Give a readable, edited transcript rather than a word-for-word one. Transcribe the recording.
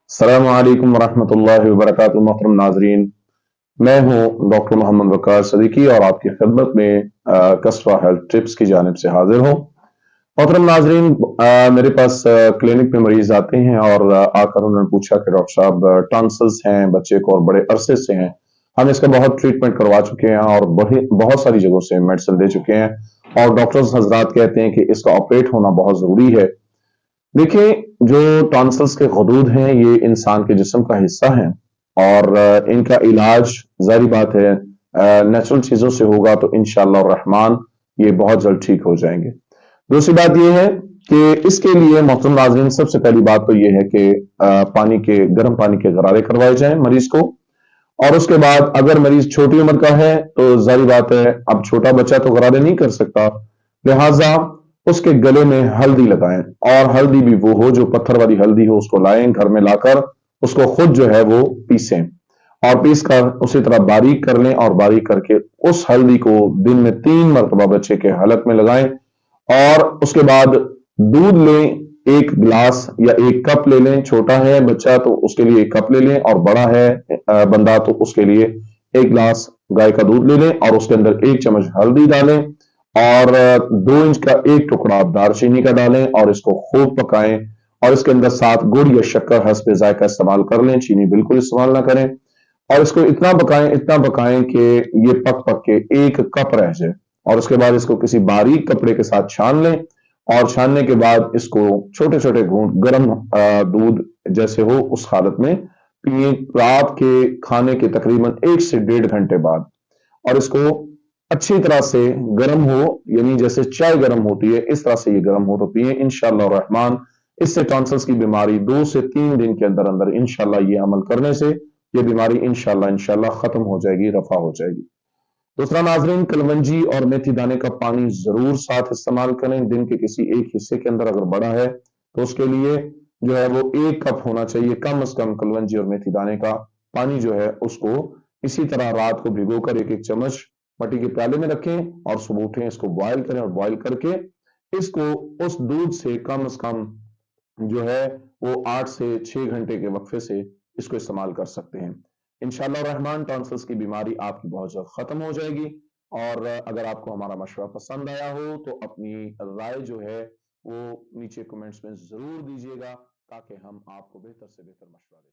अस्सलाम वालेकुम वरहमतुल्लाहि वबरकातुहू। मोहतरम नाजरीन, मैं हूँ डॉक्टर मोहम्मद वकार सदीकी और आपकी खिदमत में कस्बा हेल्थ टिप्स की जानिब से हाजिर हूँ। मोहतरम नाजरीन, मेरे पास क्लिनिक में मरीज आते हैं और आकर उन्होंने पूछा कि डॉक्टर साहब टॉन्सिल्स हैं बच्चे को और बड़े अरसे से हैं, हम इसका बहुत ट्रीटमेंट करवा चुके हैं और बहुत सारी जगहों से मेडिसिन दे चुके हैं और डॉक्टर्स हजरात कहते हैं कि इसका ऑपरेट होना बहुत जरूरी है। देखिए, जो टॉन्सिल्स के हदूद हैं ये इंसान के जिस्म का हिस्सा हैं और इनका इलाज जाहिर बात है नेचुरल चीजों से होगा तो इंशाअल्लाह रहमान ये बहुत जल्द ठीक हो जाएंगे। दूसरी बात ये है कि इसके लिए मोहतरम नाज़रीन सबसे पहली बात तो ये है कि गर्म पानी के गरारे करवाए जाएं मरीज को। और उसके बाद अगर मरीज छोटी उम्र का है तो जाहिर बात है अब छोटा बच्चा तो गरारे नहीं कर सकता, लिहाजा उसके गले में हल्दी लगाएं और हल्दी भी वो हो जो पत्थर वाली हल्दी हो, उसको लाएं घर में लाकर उसको खुद जो है वो पीसें और पीस कर उसी तरह बारीक कर लें और बारीक करके उस हल्दी को दिन में 3 मरतबा बच्चे के हलक में लगाएं और उसके बाद दूध लें, 1 गिलास या 1 कप ले लें। छोटा है बच्चा तो उसके लिए 1 कप ले लें और बड़ा है बंदा तो उसके लिए 1 गिलास गाय का दूध ले लें और उसके अंदर 1 चम्मच हल्दी डालें और 2 इंच का एक टुकड़ा दालचीनी का डालें और इसको खूब पकाएं और इसके अंदर साथ गुड़ या शक्कर हस्ब जायका इस्तेमाल कर लें, चीनी बिल्कुल इस्तेमाल ना करें और इसको इतना पकाएं कि ये पक पक के 1 कप रह जाए और उसके बाद इसको किसी बारीक कपड़े के साथ छान लें और छानने के बाद इसको छोटे छोटे घूंट गर्म दूध जैसे हो उस हालत में पिए रात के खाने के तकरीबन 1 से 1.5 घंटे बाद। और इसको अच्छी तरह से गर्म हो, यानी जैसे चाय गर्म होती है इस तरह से ये गर्म हो तो पिए इंशाअल्लाह रहमान। इससे टॉन्सिल्स की बीमारी 2 से 3 दिन के अंदर अंदर इंशाअल्लाह ये अमल करने से ये बीमारी इंशाअल्लाह इंशाअल्लाह खत्म हो जाएगी, रफा हो जाएगी। दूसरा नाजरीन, कलवंजी और मेथी दाने का पानी जरूर साथ इस्तेमाल करें। दिन के किसी एक हिस्से के अंदर अगर बड़ा है तो उसके लिए जो है वो 1 कप होना चाहिए कम से कम। कलवंजी और मेथी दाने का पानी जो है उसको इसी तरह रात को भिगोकर 1 1 चम्मच मट्टी के प्याले में रखें और सुबह उठें इसको बॉयल करें और बॉयल करके इसको उस दूध से कम जो है वो 8 से 6 घंटे के वक्फे से इसको इस्तेमाल कर सकते हैं। इंशाअल्लाह रहमान टॉन्सिल्स की बीमारी आपकी बहुत जल्द खत्म हो जाएगी। और अगर आपको हमारा मशवरा पसंद आया हो तो अपनी राय जो है वो नीचे कमेंट्स में जरूर दीजिएगा ताकि हम आपको बेहतर से बेहतर मशवरा दें।